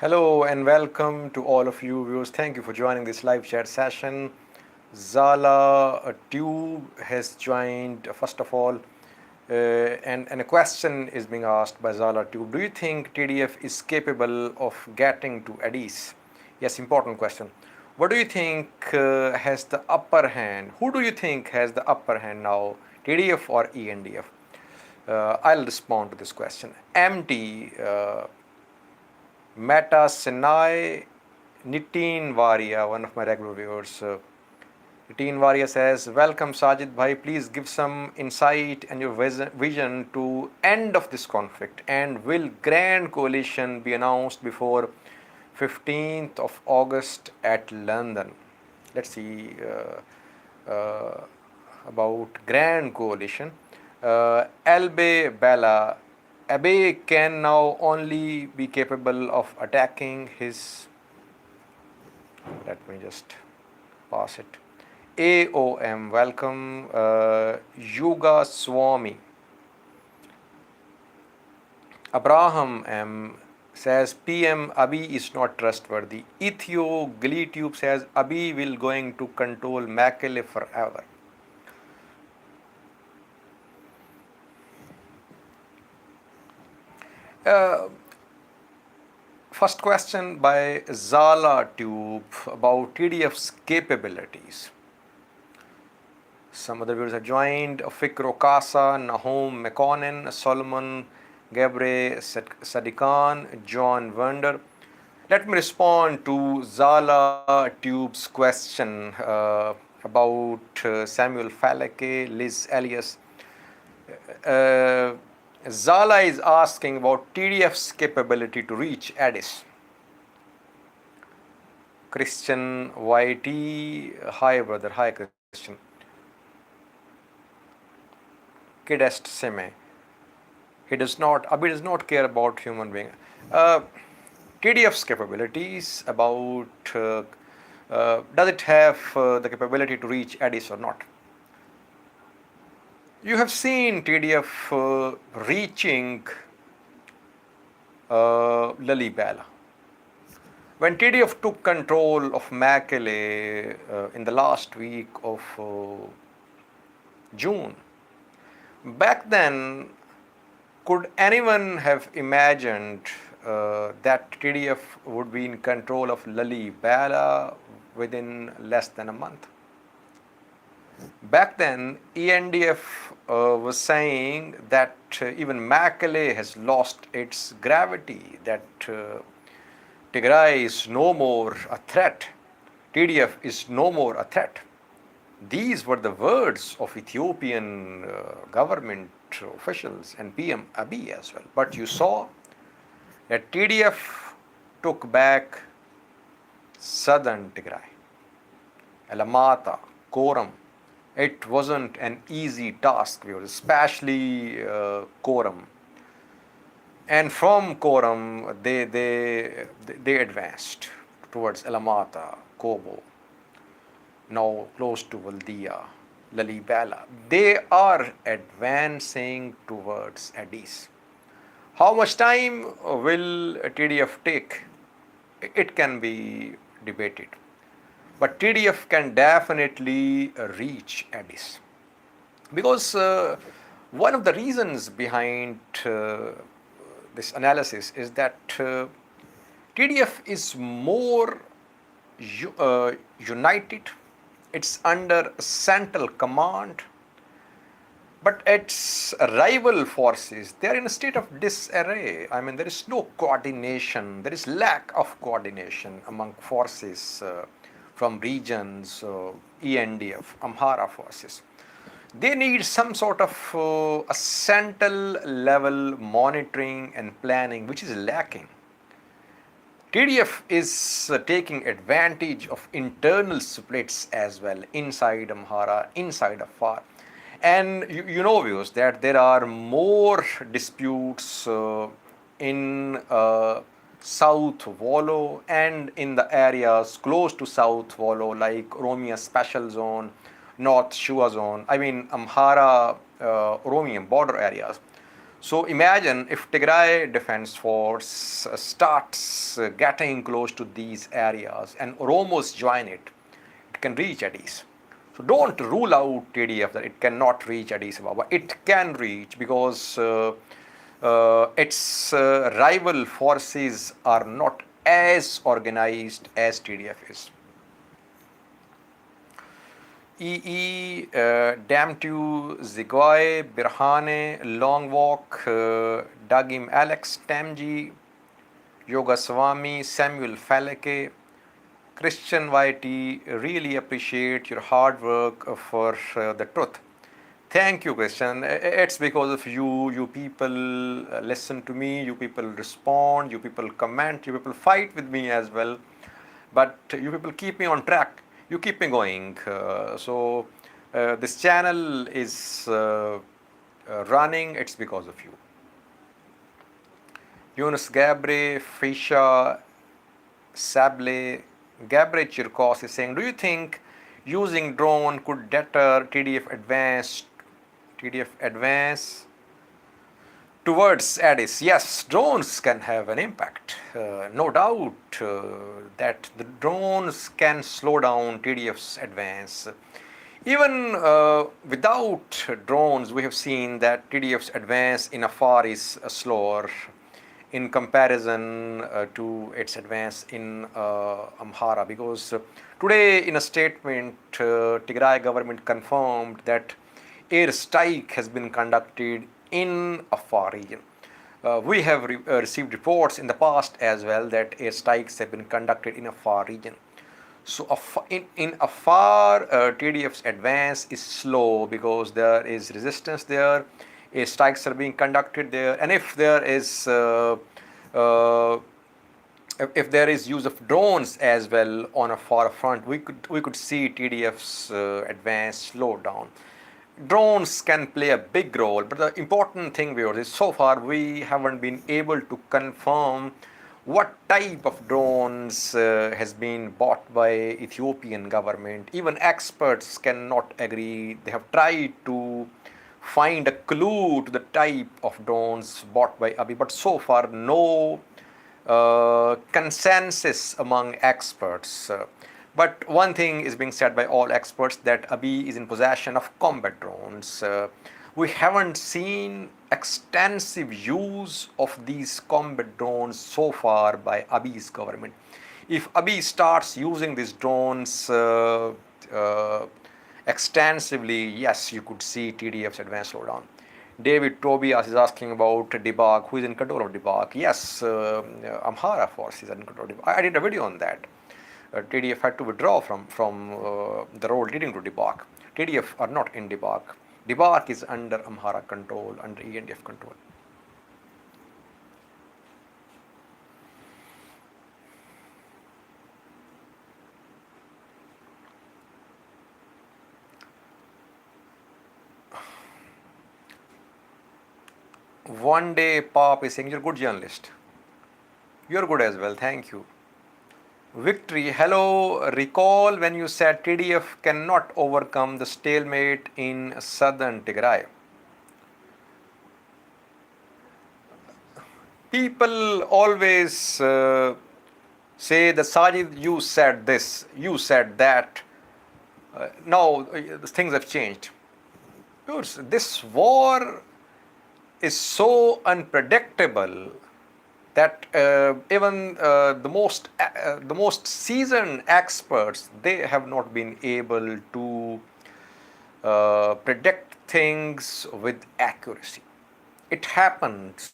Hello and welcome to all of you viewers. Thank you for joining this live chat session. Zala Tube has joined, first of all, and a question is being asked by Zala Tube. Do you think TDF is capable of getting to Addis? Yes, important question. What do you think has the upper hand? Who do you think has the upper hand now, TDF or ENDF? I'll respond to this question. MT. Meta Sinai, Nitin Varia, one of my regular viewers. Nitin Varia says, welcome Sajid Bhai, please give some insight and your vision to end of this conflict, and will grand coalition be announced before 15th of August at London? Let's see about grand coalition. Albe Bella, Abiy can now only be capable of attacking his, let me just pass it. AOM, welcome. Yuga Swami. Abraham M says PM Abiy is not trustworthy. Ethio Gleetube says Abiy will going to control Mekelle forever. First question by Zala Tube about TDF's capabilities. Some other viewers have joined. Fikro Kasa, Nahom Mekonnen, Solomon, Gabriel Sadikan, John Wander. Let me respond to Zala Tube's question about Samuel Faleke, Liz Elias. Zala is asking about TDF's capability to reach Addis. Christian YT, hi brother, hi Christian. Kidest Seme, Abiy does not care about human being. TDF's capabilities about, does it have the capability to reach Addis or not? You have seen TDF reaching Lalibela. When TDF took control of Mekelle in the last week of June, back then, could anyone have imagined that TDF would be in control of Lalibela within less than a month? Back then, ENDF was saying that even Mekelle has lost its gravity, that Tigray is no more a threat, TDF is no more a threat. These were the words of Ethiopian government officials and PM Abiy as well. But you saw that TDF took back southern Tigray, Alamata, Koram. It wasn't an easy task, especially Koram. And from Koram, they advanced towards Alamata, Kobo, now close to Valdia, Lalibela. They are advancing towards Addis. How much time will TDF take? It can be debated. But TDF can definitely reach Addis. Because one of the reasons behind this analysis is that TDF is more united, it's under central command, but its rival forces, they are in a state of disarray. I mean, there is no coordination, there is lack of coordination among forces from regions, ENDF, Amhara forces. They need some sort of a central level monitoring and planning, which is lacking. TDF is taking advantage of internal splits as well, inside Amhara, inside Afar. And you know, viewers, that there are more disputes in South Wollo and in the areas close to South Wollo, like Oromia Special Zone, North Shua Zone, I mean Amhara, Oromian border areas. So imagine if Tigray Defense Force starts getting close to these areas and Oromos join it, it can reach Addis. So don't rule out TDF that it cannot reach Addis Ababa. It can reach because its rival forces are not as organized as TDF is. Damtu, Zigoy, Birhane, Long Walk, Dagim Alex, Tamji, Yogaswamy, Samuel Faleke, Christian YT, really appreciate your hard work for the truth. Thank you, Christian. It's because of you. You people listen to me, you people respond, you people comment, you people fight with me as well. But you people keep me on track. You keep me going. So this channel is running. It's because of you. Yunus Gabre, Fisha, Sable, Gabre Chirkos is saying, do you think using drone could deter TDF advance towards Addis? Yes, drones can have an impact. No doubt that the drones can slow down TDF's advance. Even without drones, we have seen that TDF's advance in Afar is slower in comparison to its advance in Amhara, because today in a statement Tigray government confirmed that air strike has been conducted in Afar region. We have received reports in the past as well that air strikes have been conducted in Afar region. So in Afar, TDF's advance is slow because there is resistance there. Air strikes are being conducted there, and if there is use of drones as well on a far front, we could see TDF's advance slow down. Drones can play a big role, but the important thing here is so far we haven't been able to confirm what type of drones has been bought by Ethiopian government. Even experts cannot agree. They have tried to find a clue to the type of drones bought by Abiy, but so far no consensus among experts. But one thing is being said by all experts, that Abiy is in possession of combat drones. We haven't seen extensive use of these combat drones so far by Abiy's government. If Abiy starts using these drones extensively, yes, you could see TDF's advance slow down. David Tobias is asking about Dibak. Who is in control of Dibak? Yes, Amhara forces are in control of Dibak. I did a video on that. TDF had to withdraw from the road leading to Dibak. TDF are not in Dibak. Dibak is under Amhara control, under ENDF control. One day Pop is saying, you're a good journalist. You're good as well, thank you. Victory, hello. Recall when you said TDF cannot overcome the stalemate in southern Tigray. People always say that Sajid, you said this, you said that. Now things have changed. This war is so unpredictable that even the most seasoned experts, they have not been able to predict things with accuracy. It happens.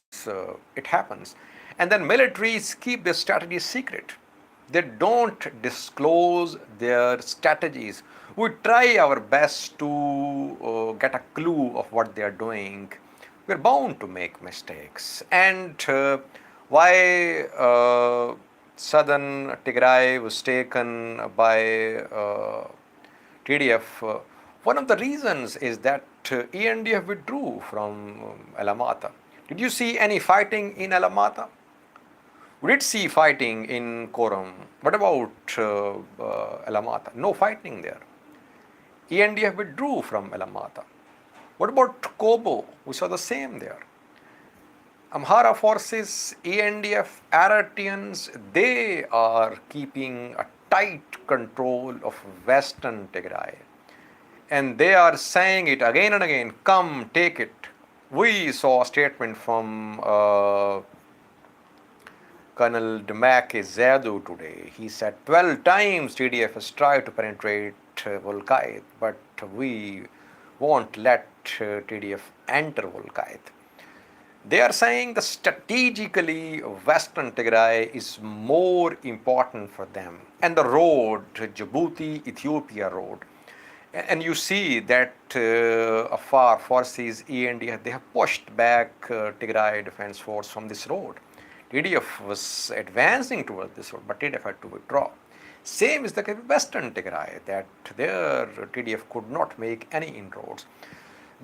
And then militaries keep their strategies secret. They don't disclose their strategies. We try our best to get a clue of what they are doing. We're bound to make mistakes. And why southern Tigray was taken by TDF, one of the reasons is that ENDF withdrew from Alamata. Did you see any fighting in Alamata? We did see fighting in Koram. What about Alamata? No fighting there. ENDF withdrew from Alamata. What about Kobo? We saw the same there. Amhara forces, ENDF, Eritreans, they are keeping a tight control of western Tigray. And they are saying it again and again, come, take it. We saw a statement from Colonel Demake Zadu today. He said 12 times TDF has tried to penetrate Volkait, but we won't let TDF enter Volkait. They are saying that strategically Western Tigray is more important for them. And the road, Djibouti Ethiopia road. And you see that Afar forces, ENDF, they have pushed back Tigray Defense Force from this road. TDF was advancing towards this road, but TDF had to withdraw. Same is the case with Western Tigray, that there TDF could not make any inroads.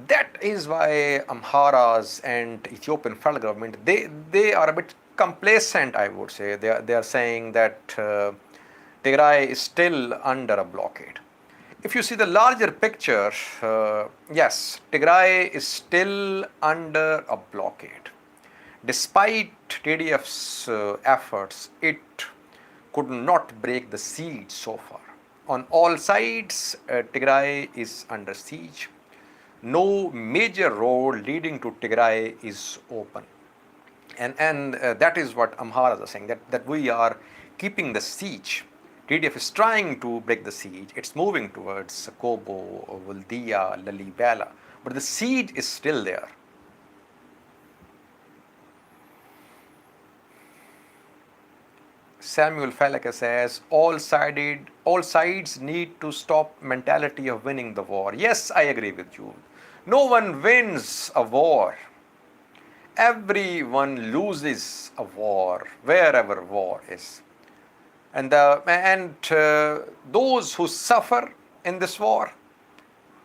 That is why Amharas and Ethiopian federal government, they are a bit complacent, I would say. They are saying that Tigray is still under a blockade. If you see the larger picture, yes, Tigray is still under a blockade. Despite TDF's efforts, it could not break the siege so far. On all sides, Tigray is under siege. No major road leading to Tigray is open. And that is what Amharas are saying, that we are keeping the siege. TDF is trying to break the siege. It's moving towards Kobo, Waldia, Lalibela. But the siege is still there. Samuel Falaka says, all sides need to stop mentality of winning the war. Yes, I agree with you. No one wins a war. Everyone loses a war, wherever war is. And those who suffer in this war,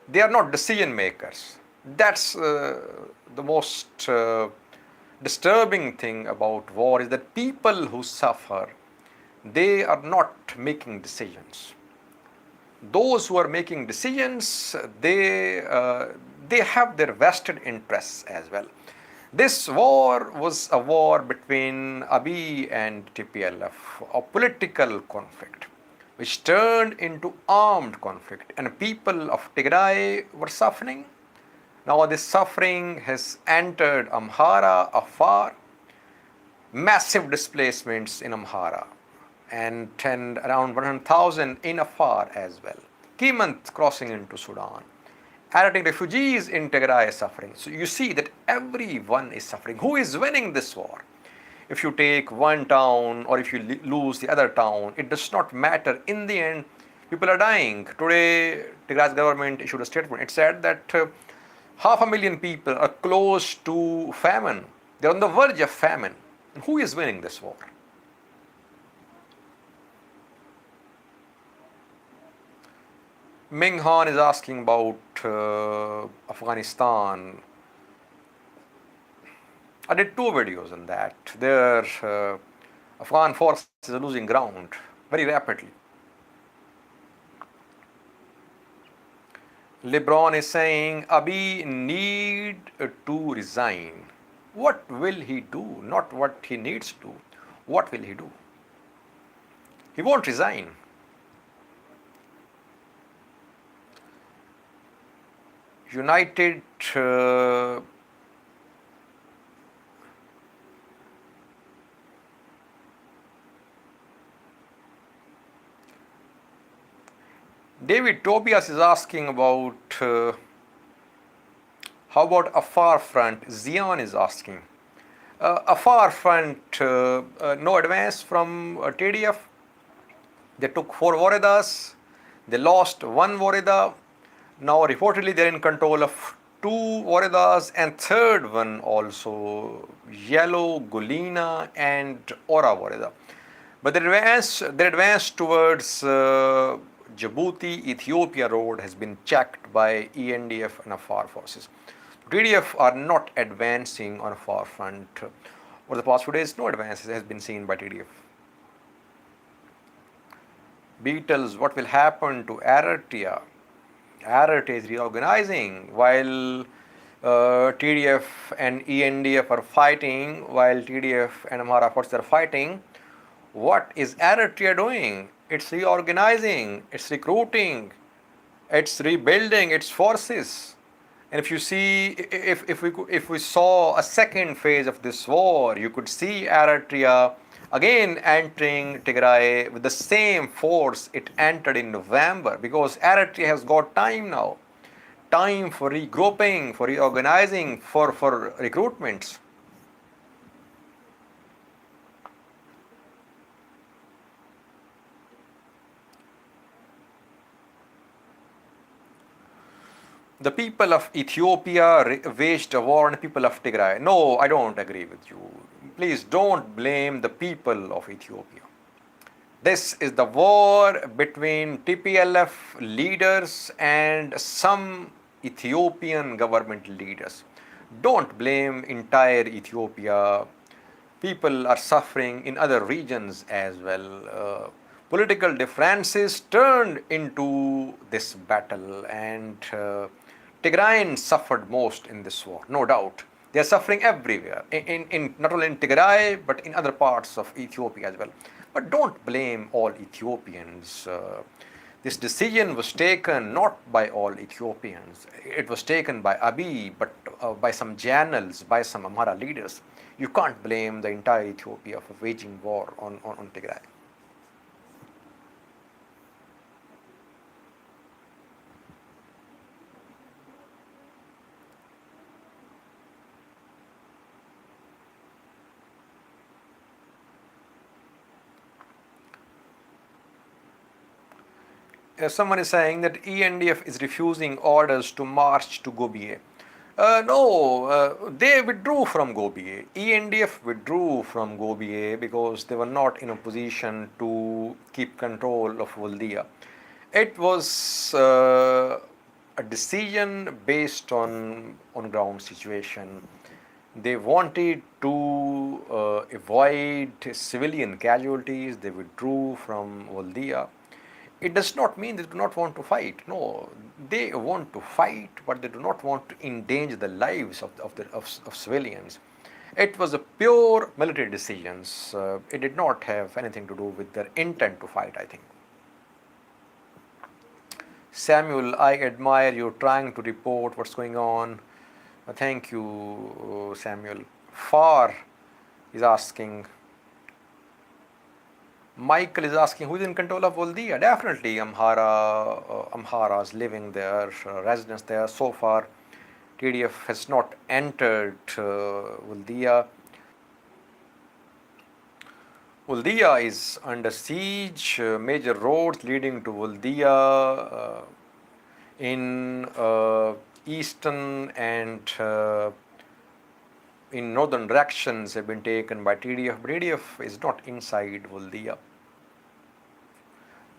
they are not decision makers. That's the most disturbing thing about war, is that people who suffer, they are not making decisions. Those who are making decisions, they have their vested interests as well. This war was a war between Abiy and TPLF, a political conflict, which turned into armed conflict, and people of Tigray were suffering. Now this suffering has entered Amhara, Afar, massive displacements in Amhara, and around 100,000 in Afar as well. Kimant crossing into Sudan. Eritrean refugees in Tigray are suffering. So you see that everyone is suffering. Who is winning this war? If you take one town or if you lose the other town, it does not matter. In the end, people are dying. Today, Tigray's government issued a statement. It said that 500,000 people are close to famine. They're on the verge of famine. And who is winning this war? Ming Han is asking about Afghanistan. I did 2 videos on that. There, Afghan forces are losing ground very rapidly. LeBron is saying Abiy need to resign. What will he do? Not what he needs to. What will he do? He won't resign. United David Tobias is asking about how about Afar front? Zion is asking. Afar front, no advance from TDF. They took 4 Woredas. They lost 1 Woreda. Now reportedly they are in control of 2 Woredas and third one also, Yellow, Gulina and Ora Woreda. But the advance towards Djibouti, Ethiopia road has been checked by ENDF and Afar forces. TDF are not advancing on Afar front. Over the past few days, no advances has been seen by TDF. Beatles, what will happen to Eritrea? Eritrea is reorganizing while TDF and ENDF are fighting, while TDF and Amhara forces are fighting. What is Eritrea doing? It's reorganizing, it's recruiting, it's rebuilding its forces. And if you see, if we saw a second phase of this war, you could see Eritrea again entering Tigray with the same force it entered in November, because Eritrea has got time now, time for regrouping, for reorganizing, for recruitments. The people of Ethiopia waged a war on the people of Tigray. No, I don't agree with you. Please don't blame the people of Ethiopia. This is the war between TPLF leaders and some Ethiopian government leaders. Don't blame entire Ethiopia. People are suffering in other regions as well. Political differences turned into this battle, and Tigrayans suffered most in this war, no doubt. They are suffering everywhere, in not only in Tigray but in other parts of Ethiopia as well. But don't blame all Ethiopians. This decision was taken not by all Ethiopians. It was taken by Abiy, but by some generals, by some Amhara leaders. You can't blame the entire Ethiopia for waging war on Tigray. Someone is saying that ENDF is refusing orders to march to Gobiye. No, they withdrew from Gobiye. ENDF withdrew from Gobiye because they were not in a position to keep control of Waldia. It was a decision based on ground situation. They wanted to avoid civilian casualties. They withdrew from Waldia. It does not mean they do not want to fight. No, they want to fight, but they do not want to endanger the lives of civilians. It was a pure military decision. It did not have anything to do with their intent to fight, I think. Samuel, I admire you trying to report what's going on. Thank you, Samuel. Far is asking. Michael is asking, who is in control of Waldia? Definitely Amharas living there, residents there. So far, TDF has not entered Waldia. Waldia is under siege. Major roads leading to Waldia in eastern and in northern directions have been taken by TDF, but TDF is not inside Waldia.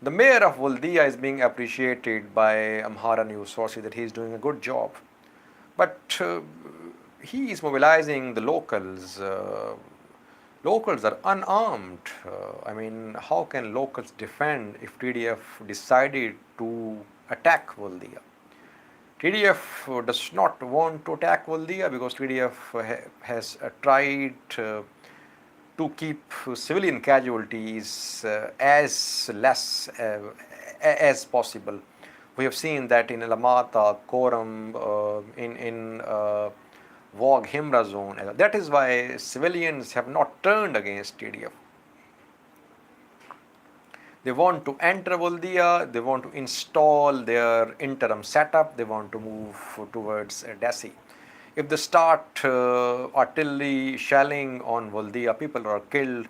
The mayor of Waldia is being appreciated by Amhara news sources that he is doing a good job. But he is mobilizing the locals. Locals are unarmed. I mean, how can locals defend if TDF decided to attack Waldia? TDF does not want to attack Waldia because TDF has tried to keep civilian casualties as less as possible. We have seen that in Alamata, Koram, in Wog Himra zone. That is why civilians have not turned against TDF. They want to enter Waldia, they want to install their interim setup, they want to move towards Desi. If they start artillery shelling on Waldia, people are killed,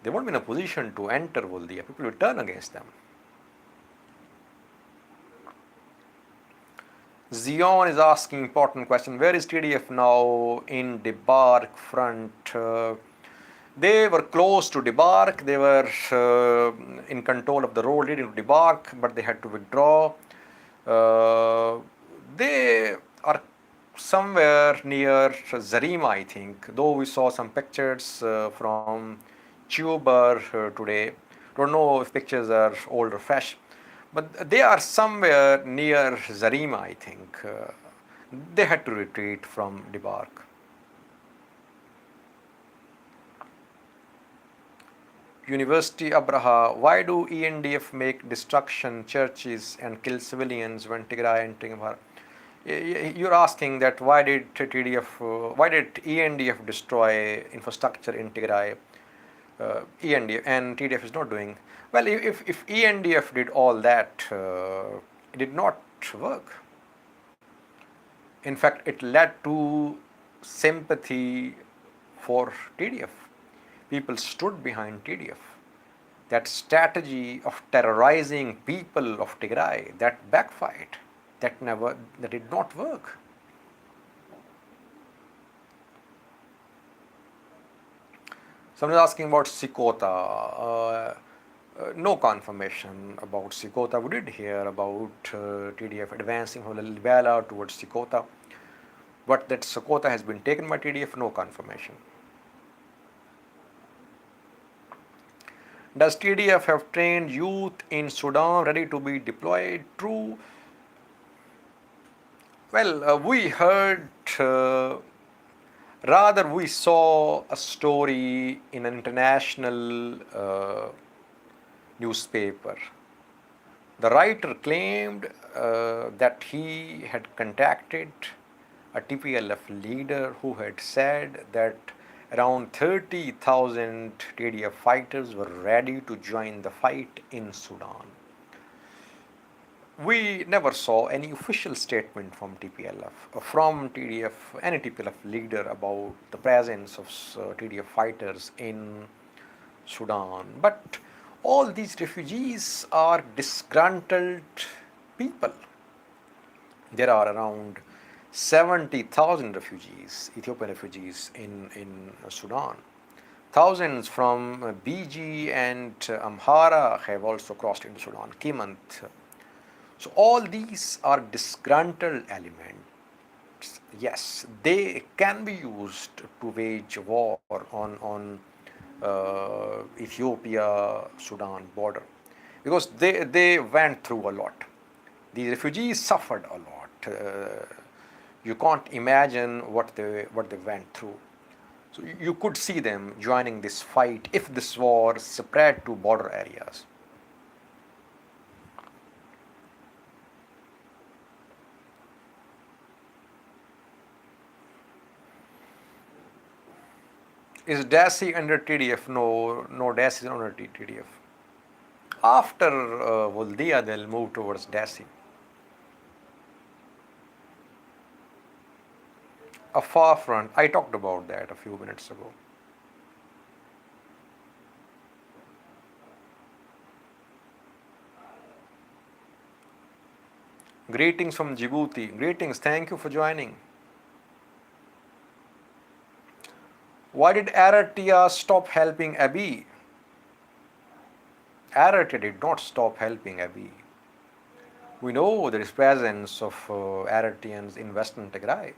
they won't be in a position to enter Waldia. People will turn against them. Zion is asking important question. Where is TDF now in Debark front? They were close to Debark. They were in control of the road leading to Debark, but they had to withdraw. They are somewhere near Zarima, I think. Though we saw some pictures from Chubar today. Don't know if pictures are old or fresh. But they are somewhere near Zarima, I think. They had to retreat from Debark. University Abraha, why do ENDF make destruction churches and kill civilians when Tigray entering Bharat? You're asking that why did why did ENDF destroy infrastructure in Tigray? ENDF and TDF is not doing well. If ENDF did all that, it did not work. In fact, it led to sympathy for TDF. People stood behind TDF. That strategy of terrorizing people of Tigray, that backfired. That did not work. Someone is asking about Sikota. No confirmation about Sikota. We did hear about TDF advancing from Lalibela towards Sikota, but that Sikota has been taken by TDF, no confirmation. Does TDF have trained youth in Sudan ready to be deployed? True. Well, we heard, rather we saw a story in an international newspaper. The writer claimed that he had contacted a TPLF leader who had said that around 30,000 TDF fighters were ready to join the fight in Sudan. We never saw any official statement from TPLF, from TDF, any TPLF leader about the presence of TDF fighters in Sudan. But all these refugees are disgruntled people. There are around 70,000 refugees, Ethiopian refugees in Sudan. Thousands from BG and Amhara have also crossed into Sudan, Kimant. So all these are disgruntled elements. Yes, they can be used to wage war on Ethiopia-Sudan border, because they went through a lot. These refugees suffered a lot. You can't imagine what they went through. So you could see them joining this fight if this war spread to border areas. Is DASI under TDF? No, DASI is under TDF. After Voldia, they'll move towards DASI. A far front. I talked about that a few minutes ago. Greetings from Djibouti. Greetings. Thank you for joining. Why did Eritrea stop helping Abiy? Eritrea did not stop helping Abiy. We know there is presence of Eritreans in Western Tigray.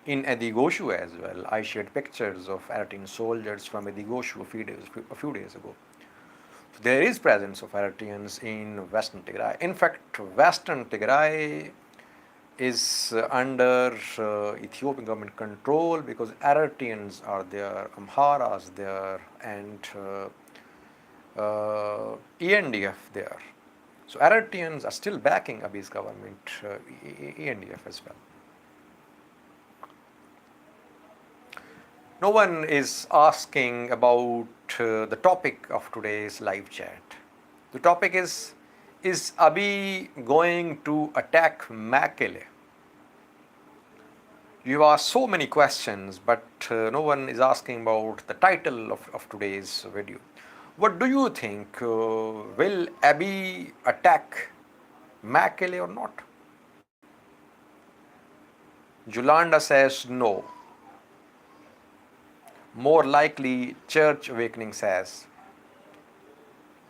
In Edigoshu as well. I shared pictures of Eritrean soldiers from Edigoshu a few days ago. So there is presence of Eritreans in Western Tigray. In fact, Western Tigray is under Ethiopian government control because Eritreans are there, Amharas there, and ENDF there. So Eritreans are still backing Abiy's government, ENDF as well. No one is asking about the topic of today's live chat. The topic is Abiy going to attack Mekelle? You asked so many questions, but no one is asking about the title of today's video. What do you think? Will Abiy attack Mekelle or not? Julanda says no. More likely, Church Awakening says.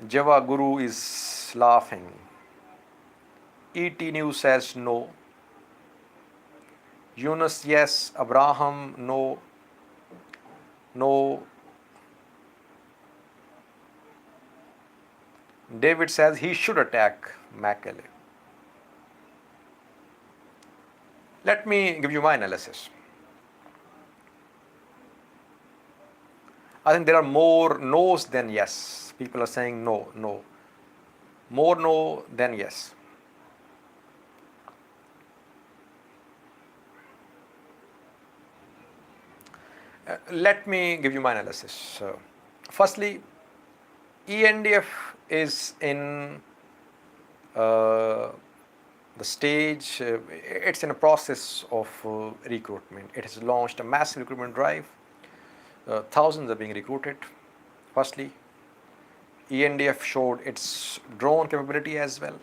Java Guru is laughing. ET News says no. Yunus yes. Abraham no. No. David says he should attack Mekelle. Let me give you my analysis. I think there are more no's than yes. People are saying no, no. More no than yes. Let me give you my analysis. Firstly, ENDF is in the stage, it's in a process of recruitment. It has launched a massive recruitment drive. Thousands are being recruited. Firstly, ENDF showed its drone capability as well.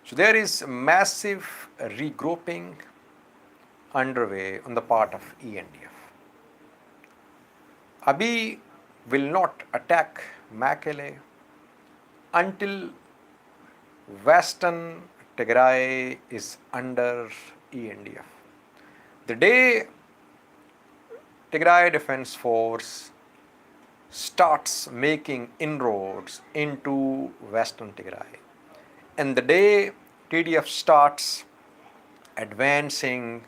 So there is massive regrouping underway on the part of ENDF. Abiy will not attack Mekelle until Western Tigray is under ENDF. The day Tigray Defense Force starts making inroads into Western Tigray, and the day TDF starts advancing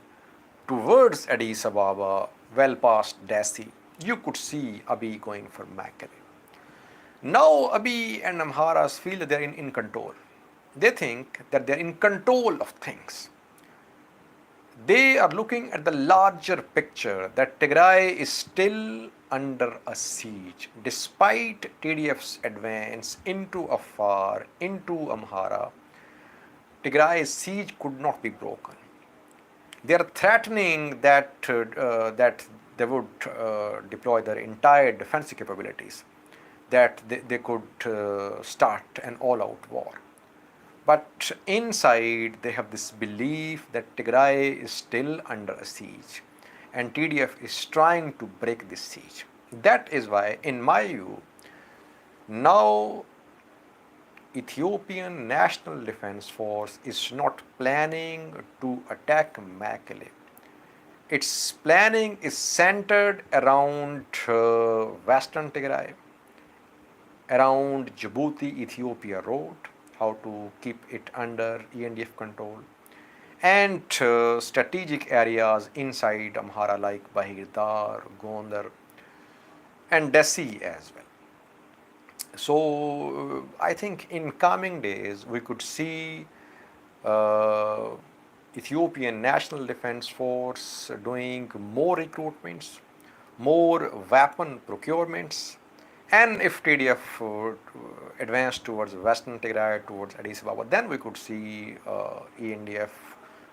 towards Addis Ababa, well past Desi, you could see Abiy going for Mekelle. Now Abiy and Amharas feel that they are in control. They think that they are in control of things. They are looking at the larger picture that Tigray is still under a siege. Despite TDF's advance into Afar, into Amhara, Tigray's siege could not be broken. They are threatening that they would deploy their entire defensive capabilities, that they could start an all-out war. But inside, they have this belief that Tigray is still under a siege, and TDF is trying to break this siege. That is why, in my view, now Ethiopian National Defense Force is not planning to attack Mekelle. Its planning is centered around Western Tigray, around Djibouti-Ethiopia road, how to keep it under ENDF control, and strategic areas inside Amhara like Bahir-Dar, Gondar, and Desi as well. So I think in coming days we could see Ethiopian National Defense Force doing more recruitments, more weapon procurements, and if TDF advanced towards Western Tigray, towards Addis Ababa, then we could see ENDF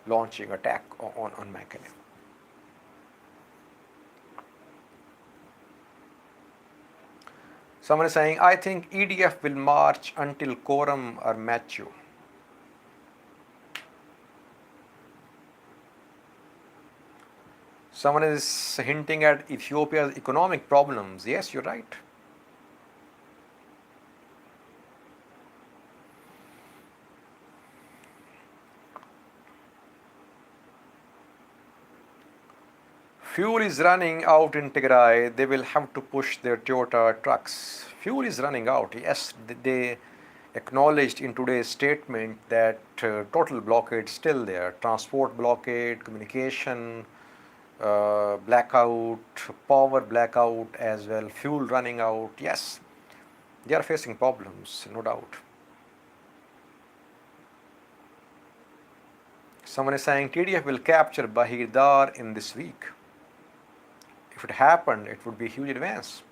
launching attack on Mekelle. Someone is saying, I think EDF will march until quorum are mature. Someone is hinting at Ethiopia's economic problems. Yes, you're right. Fuel is running out in Tigray. They will have to push their Toyota trucks. Fuel is running out. Yes, they acknowledged in today's statement that total blockade is still there. Transport blockade, communication blackout, power blackout as well, fuel running out. Yes, they are facing problems, no doubt. Someone is saying TDF will capture Bahir-Dar in this week. If it happened, it would be a huge advance.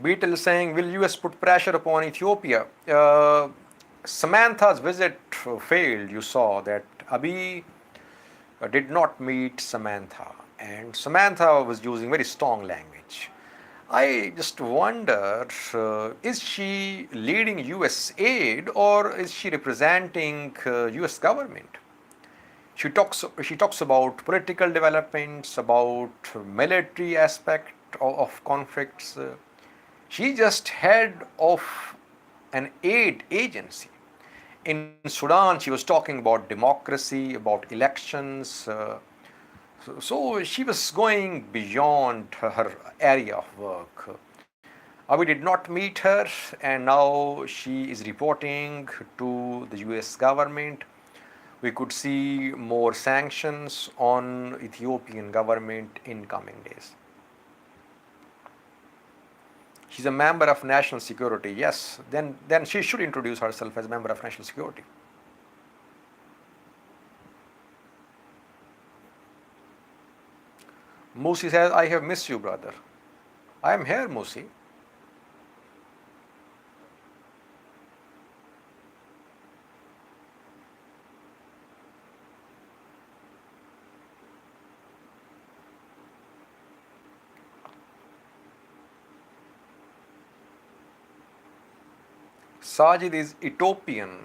Beetle is saying, will US put pressure upon Ethiopia? Samantha's visit failed. You saw that Abiy did not meet Samantha, and Samantha was using very strong language. I just wonder, is she leading US aid or is she representing US government? She talks about political developments, about military aspect of conflicts. She just head of an aid agency. In Sudan, she was talking about democracy, about elections. So she was going beyond her area of work. We did not meet her, and now she is reporting to the US government. We could see more sanctions on Ethiopian government in coming days. She's a member of national security. Yes, then she should introduce herself as a member of national security. Musi says, I have missed you, brother. I am here, Musi. Sajid is Ethiopian.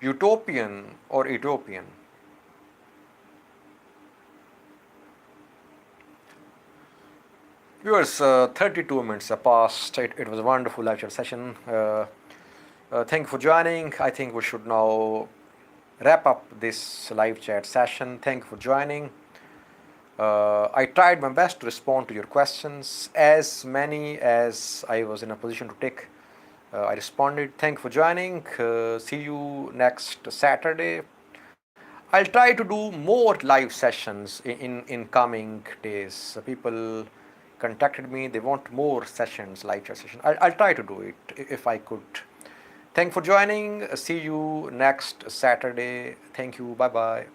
Utopian or Ethiopian? Viewers, 32 minutes are past. It was a wonderful lecture session. Thank you for joining. I think we should now wrap up this live chat session. Thank you for joining. I tried my best to respond to your questions. As many as I was in a position to take, I responded. Thank you for joining. See you next Saturday. I'll try to do more live sessions in coming days. People contacted me, they want more sessions, live chat sessions. I'll try to do it if I could. Thank you for joining. See you next Saturday. Thank you. Bye bye.